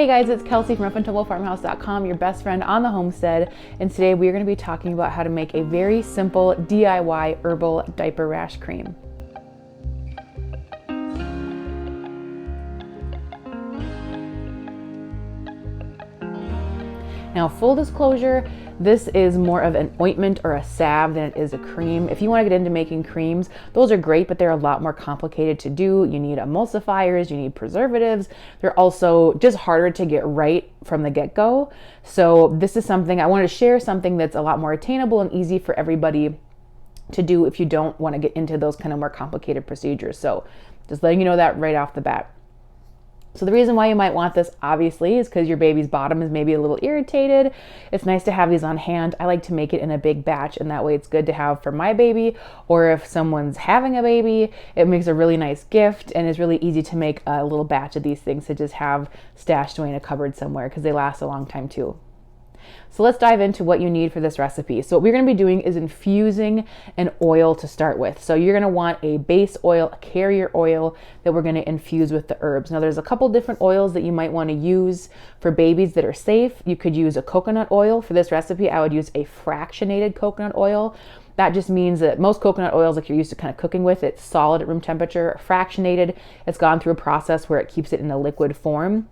Hey guys, it's Kelsey from roughandtumblefarmhouse.com, your best friend on the homestead, and today we are going to be talking about how to make a very simple DIY herbal diaper rash cream. Now, full disclosure, this is more of an ointment or a salve than it is a cream. If you want to get into making creams, those are great, but they're a lot more complicated to do. You need emulsifiers, you need preservatives. They're also just harder to get right from the get-go. So this is something I want to share, something that's a lot more attainable and easy for everybody to do if you don't want to get into those kind of more complicated procedures. So just letting you know that right off the bat. So the reason why you might want this, obviously, is because your baby's bottom is maybe a little irritated. It's nice to have these on hand. I like to make it in a big batch, and that way it's good to have for my baby, or if someone's having a baby, it makes a really nice gift, and it's really easy to make a little batch of these things to just have stashed away in a cupboard somewhere because they last a long time too. So let's dive into what you need for this recipe. So what we're going to be doing is infusing an oil to start with. So you're going to want a base oil, a carrier oil that we're going to infuse with the herbs. Now there's a couple different oils that you might want to use for babies that are safe. You could use a coconut oil. For this recipe, I would use a fractionated coconut oil. That just means that most coconut oils, like you're used to kind of cooking with, it's solid at room temperature. Fractionated, it's gone through a process where it keeps it in a liquid form.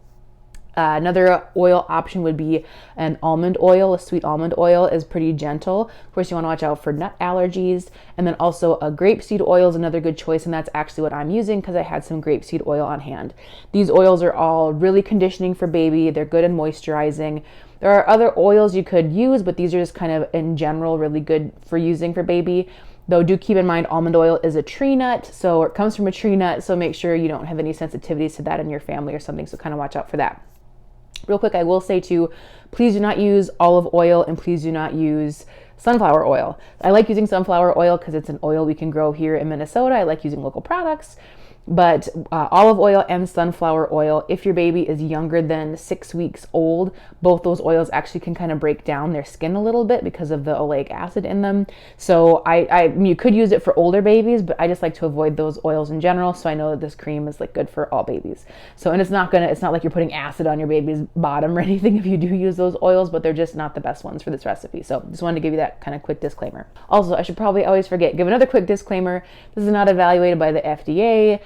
Another oil option would be an almond oil. A sweet almond oil is pretty gentle. Of course, you want to watch out for nut allergies. And then also a grapeseed oil is another good choice, and that's actually what I'm using because I had some grapeseed oil on hand. These oils are all really conditioning for baby. They're good and moisturizing. There are other oils you could use, but these are just kind of in general really good for using for baby. Though do keep in mind almond oil is a tree nut, so it comes from a tree nut, so make sure you don't have any sensitivities to that in your family or something, so kind of watch out for that. Real quick, I will say too, please do not use olive oil and please do not use sunflower oil. I like using sunflower oil because it's an oil we can grow here in Minnesota. I like using local products. But olive oil and sunflower oil, if your baby is younger than 6 weeks old, both those oils actually can kind of break down their skin a little bit because of the oleic acid in them. So you could use it for older babies, but I just like to avoid those oils in general. So I know that this cream is like good for all babies. So, and it's not like you're putting acid on your baby's bottom or anything if you do use those oils, but they're just not the best ones for this recipe. So just wanted to give you that kind of quick disclaimer. Also, I should probably always give another quick disclaimer. This is not evaluated by the FDA.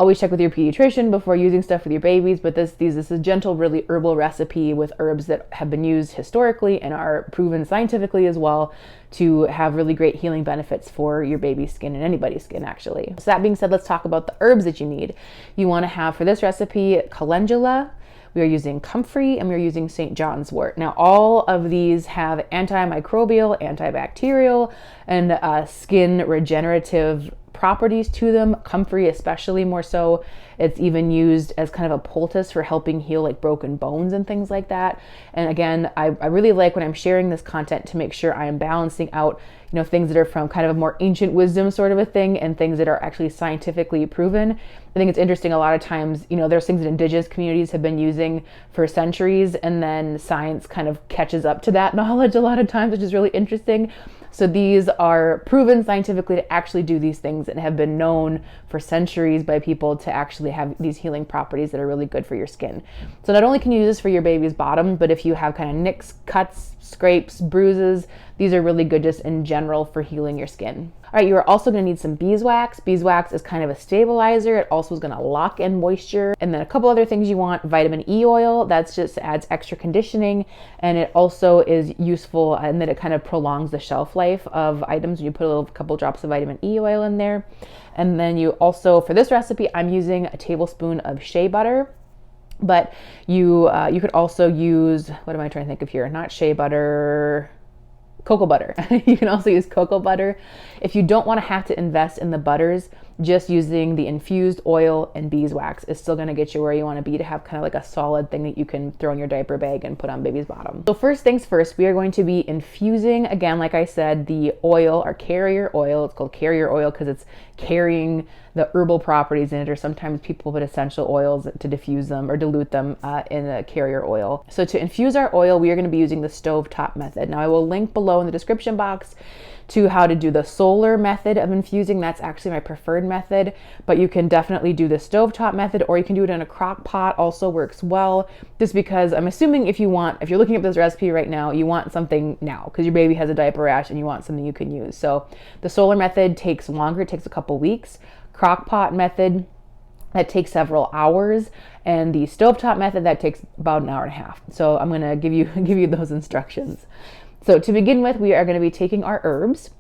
Always check with your pediatrician before using stuff with your babies, but this is a gentle, really herbal recipe with herbs that have been used historically and are proven scientifically as well to have really great healing benefits for your baby's skin and anybody's skin, actually. So that being said, let's talk about the herbs that you need. You want to have, for this recipe, calendula. We are using comfrey, and we're using St. John's wort. Now, all of these have antimicrobial, antibacterial, and skin regenerative properties to them. Comfrey especially more so. It's even used as kind of a poultice for helping heal like broken bones and things like that. And again, I really like when I'm sharing this content to make sure I am balancing out, things that are from kind of a more ancient wisdom sort of a thing and things that are actually scientifically proven. I think it's interesting a lot of times, there's things that indigenous communities have been using for centuries, and then science kind of catches up to that knowledge a lot of times, which is really interesting. So these are proven scientifically to actually do these things and have been known for centuries by people to actually have these healing properties that are really good for your skin. So not only can you use this for your baby's bottom, but if you have kind of nicks, cuts, scrapes, bruises, these are really good just in general for healing your skin. All right, you are also going to need some beeswax. Beeswax is kind of a stabilizer. It also is going to lock in moisture. And then a couple other things you want: vitamin E oil. That's just adds extra conditioning. And it also is useful in that it kind of prolongs the shelf life of items when you put a couple drops of vitamin E oil in there. And then you also, for this recipe, I'm using a tablespoon of shea butter. But you could also use, what am I trying to think of here? Not shea butter, cocoa butter. You can also use cocoa butter. If you don't want to have to invest in the butters, just using the infused oil and beeswax is still going to get you where you want to be to have kind of like a solid thing that you can throw in your diaper bag and put on baby's bottom. So first things first, we are going to be infusing, again, like I said, the oil, our carrier oil. It's called carrier oil because it's carrying the herbal properties in it, or sometimes people put essential oils to diffuse them or dilute them in a carrier oil. So to infuse our oil, we are going to be using the stovetop method. Now I will link below in the description box to how to do the solar method of infusing. That's actually my preferred method, but you can definitely do the stovetop method, or you can do it in a crock pot, also works well, just because I'm assuming if you're looking at this recipe right now, you want something now because your baby has a diaper rash and you want something you can use. So the solar method takes longer, it takes a couple weeks. Crock pot method, that takes several hours, and the stovetop method, that takes about an hour and a half. So I'm going to give you those instructions. So to begin with, we are going to be taking our herbs.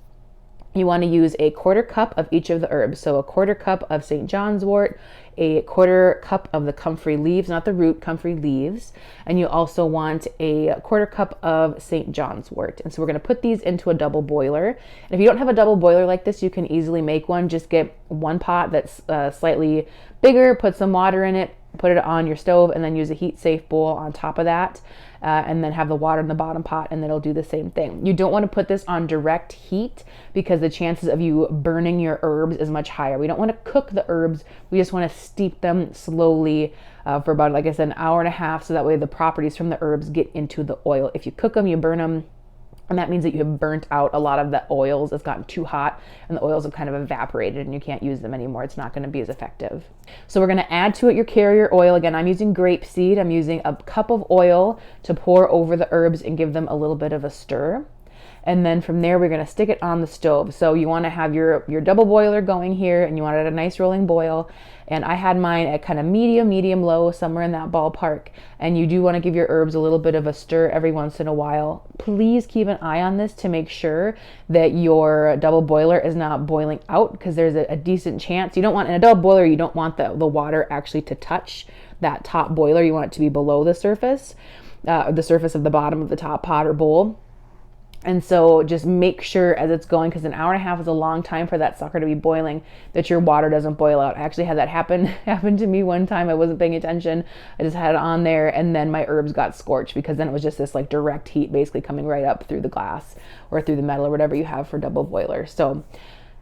You want to use a 1/4 cup of each of the herbs. So a 1/4 cup of St. John's wort, a 1/4 cup of the comfrey leaves, not the root, comfrey leaves. And you also want a 1/4 cup of St. John's wort. And so we're going to put these into a double boiler. And if you don't have a double boiler like this, you can easily make one. Just get one pot that's slightly bigger, put some water in it, put it on your stove, and then use a heat safe bowl on top of that. And then have the water in the bottom pot, and then it'll do the same thing. You don't want to put this on direct heat because the chances of you burning your herbs is much higher. We don't want to cook the herbs. We just want to steep them slowly for about, like I said, an hour and a half, so that way the properties from the herbs get into the oil. If you cook them, you burn them. And that means that you have burnt out a lot of the oils. It's gotten too hot and the oils have kind of evaporated and you can't use them anymore. It's not going to be as effective. So we're going to add to it your carrier oil. Again, I'm using grapeseed. I'm using a cup of oil to pour over the herbs and give them a little bit of a stir. And then from there, we're going to stick it on the stove. So you want to have your double boiler going here, and you want it at a nice rolling boil. And I had mine at kind of medium low, somewhere in that ballpark. And you do want to give your herbs a little bit of a stir every once in a while. Please keep an eye on this to make sure that your double boiler is not boiling out, because there's a decent chance. You don't want, in a double boiler, you don't want the water actually to touch that top boiler. You want it to be below the surface of the bottom of the top pot or bowl. And so just make sure as it's going, because an hour and a half is a long time for that sucker to be boiling, that your water doesn't boil out. I actually had that happen to me one time. I wasn't paying attention. I just had it on there, and then my herbs got scorched, because then it was just this like direct heat basically coming right up through the glass or through the metal or whatever you have for double boiler. So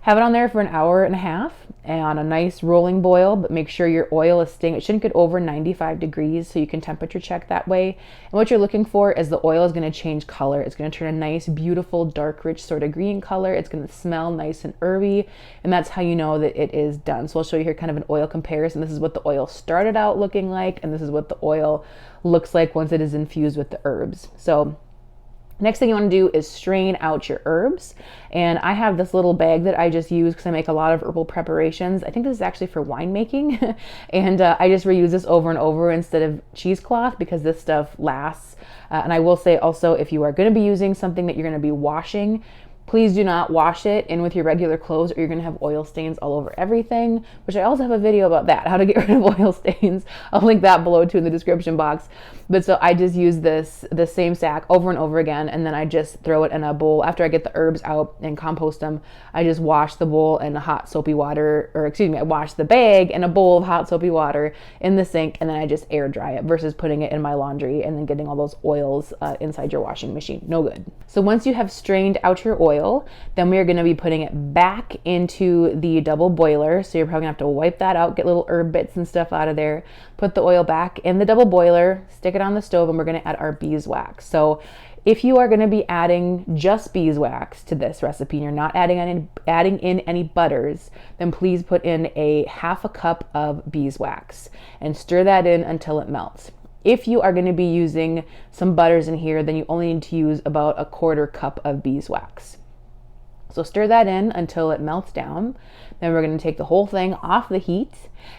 have it on there for an hour and a half and on a nice rolling boil, but make sure your oil is staying. It shouldn't get over 95 degrees, so you can temperature check that way. And what you're looking for is the oil is going to change color. It's going to turn a nice, beautiful, dark, rich sort of green color. It's going to smell nice and herby, and that's how you know that it is done. So I'll show you here kind of an oil comparison. This is what the oil started out looking like, and this is what the oil looks like once it is infused with the herbs. So next thing you want to do is strain out your herbs. And I have this little bag that I just use because I make a lot of herbal preparations. I think this is actually for winemaking. And I just reuse this over and over instead of cheesecloth, because this stuff lasts. And I will say also, if you are going to be using something that you're going to be washing, please do not wash it in with your regular clothes, or you're going to have oil stains all over everything, which I also have a video about that, how to get rid of oil stains. I'll link that below too in the description box. But so I just use the same sack over and over again, and then I just throw it in a bowl. After I get the herbs out and compost them, I just wash the bowl in hot soapy water, I wash the bag in a bowl of hot soapy water in the sink, and then I just air dry it versus putting it in my laundry and then getting all those oils inside your washing machine. No good. So once you have strained out your oil, then we are going to be putting it back into the double boiler. So you're probably going to have to wipe that out, get little herb bits and stuff out of there, put the oil back in the double boiler, stick it on the stove, and we're going to add our beeswax. So if you are going to be adding just beeswax to this recipe and you're not adding in any butters, then please put in a 1/2 cup of beeswax and stir that in until it melts. If you are going to be using some butters in here, then you only need to use about a 1/4 cup of beeswax. So stir that in until it melts down. Then we're going to take the whole thing off the heat,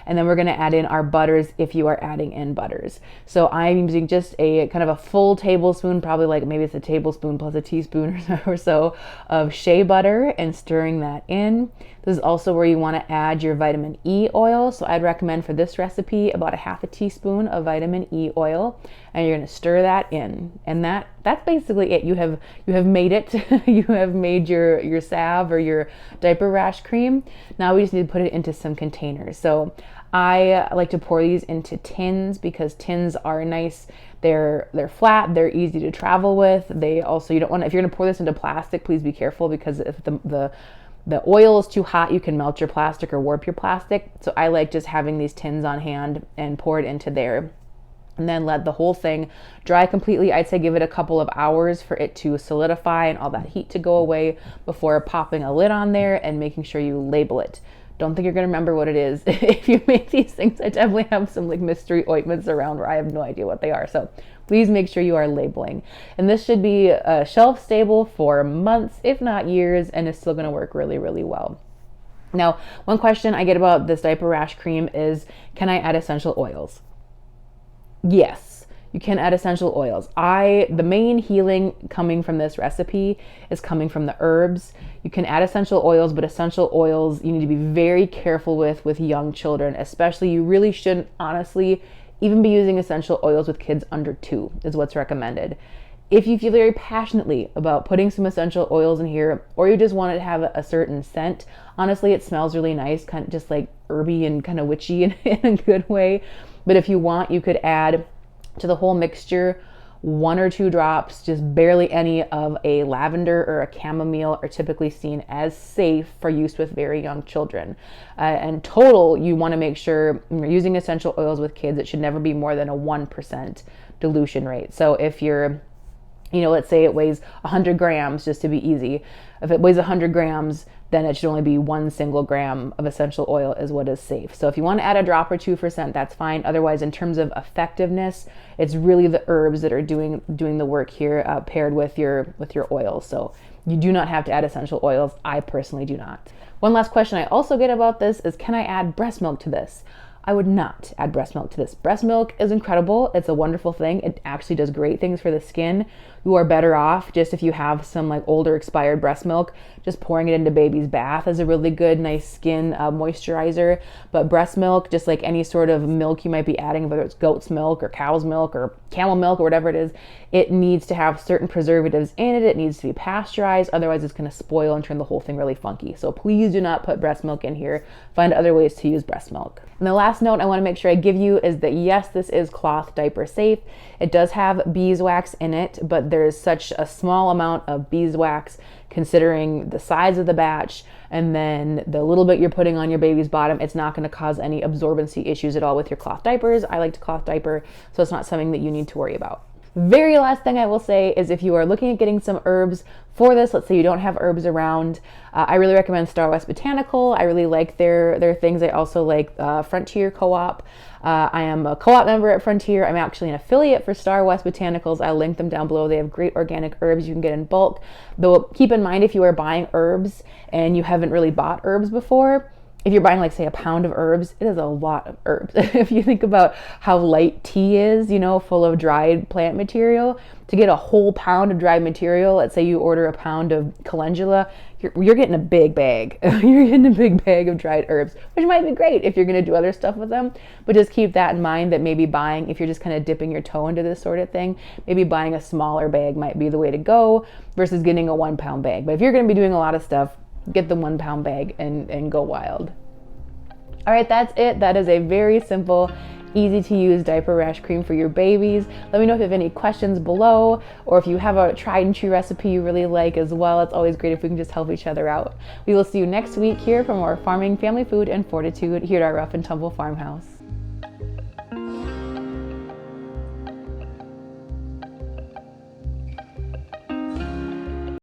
and then we're going to add in our butters if you are adding in butters. So I'm using just a kind of a full tablespoon, probably like maybe it's a tablespoon plus a teaspoon or so of shea butter, and stirring that in. This is also where you want to add your vitamin E oil. So I'd recommend for this recipe about a 1/2 teaspoon of vitamin E oil, and you're going to stir that in. And that's basically it. You have made it. You have made your salve or your diaper rash cream. Now we just need to put it into some containers. So I like to pour these into tins, because tins are nice. They're flat, they're easy to travel with. They also, you don't want to, if you're going to pour this into plastic, please be careful, because if the oil is too hot, you can melt your plastic or warp your plastic. So I like just having these tins on hand and pour it into there. and then let the whole thing dry completely. I'd say give it a couple of hours for it to solidify and all that heat to go away before popping a lid on there and making sure you label it. Don't think you're gonna remember what it is. If you make these things, I definitely have some like mystery ointments around where I have no idea what they are. So please make sure you are labeling. And this should be shelf stable for months, if not years, and it's still gonna work really, really well. Now, one question I get about this diaper rash cream is, can I add essential oils? Yes, you can add essential oils. The main healing coming from this recipe is coming from the herbs. You can add essential oils, but essential oils you need to be very careful with young children, especially. You really shouldn't, honestly, even be using essential oils with kids under 2 is what's recommended. If you feel very passionately about putting some essential oils in here, or you just want it to have a certain scent, honestly, it smells really nice, kind of just like herby and kind of witchy in a good way. But if you want, you could add to the whole mixture 1 or 2 drops, just barely any, of a lavender or a chamomile are typically seen as safe for use with very young children. And total, you want to make sure when you're using essential oils with kids, it should never be more than a 1% dilution rate. So if you're, let's say it weighs 100 grams, just to be easy. If it weighs 100 grams, then it should only be 1 single gram of essential oil is what is safe. So if you want to add a drop or 2%, that's fine. Otherwise, in terms of effectiveness, it's really the herbs that are doing the work here, paired with your oils. So you do not have to add essential oils. I personally do not. One last question I also get about this is, can I add breast milk to this? I would not add breast milk to this. Breast milk is incredible. It's a wonderful thing. It actually does great things for the skin. You are better off just if you have some like older expired breast milk, just pouring it into baby's bath is a really good, nice skin moisturizer. But breast milk, just like any sort of milk you might be adding, whether it's goat's milk or cow's milk or camel milk or whatever it is, it needs to have certain preservatives in it. It needs to be pasteurized. Otherwise, it's going to spoil and turn the whole thing really funky. So please do not put breast milk in here. Find other ways to use breast milk. And the last note I want to make sure I give you is that yes, this is cloth diaper safe. It does have beeswax in it, but there's such a small amount of beeswax considering the size of the batch and then the little bit you're putting on your baby's bottom. It's not going to cause any absorbency issues at all with your cloth diapers. I like to cloth diaper, so it's not something that you need to worry about. Very last thing I will say is, if you are looking at getting some herbs for this, let's say you don't have herbs around, I really recommend Star West Botanical. I really like their things. I also like Frontier Co-op. I am a co-op member at Frontier. I'm actually an affiliate for Star West Botanicals. I'll link them down below. They have great organic herbs you can get in bulk. Though keep in mind, if you are buying herbs and you haven't really bought herbs before, if you're buying, like, say, a pound of herbs, it is a lot of herbs. If you think about how light tea is, full of dried plant material, to get a whole pound of dried material, let's say you order a pound of calendula, you're getting a big bag. You're getting a big bag of dried herbs, which might be great if you're going to do other stuff with them. But just keep that in mind, that maybe buying, if you're just kind of dipping your toe into this sort of thing, maybe buying a smaller bag might be the way to go versus getting a 1 pound bag. But if you're going to be doing a lot of stuff, get the 1 pound bag and go wild. All right, that's it. That is a very simple, easy to use diaper rash cream for your babies. Let me know if you have any questions below, or if you have a tried and true recipe you really like as well. It's always great if we can just help each other out. We will see you next week here for more farming, family food, and fortitude here at our Rough and Tumble farmhouse.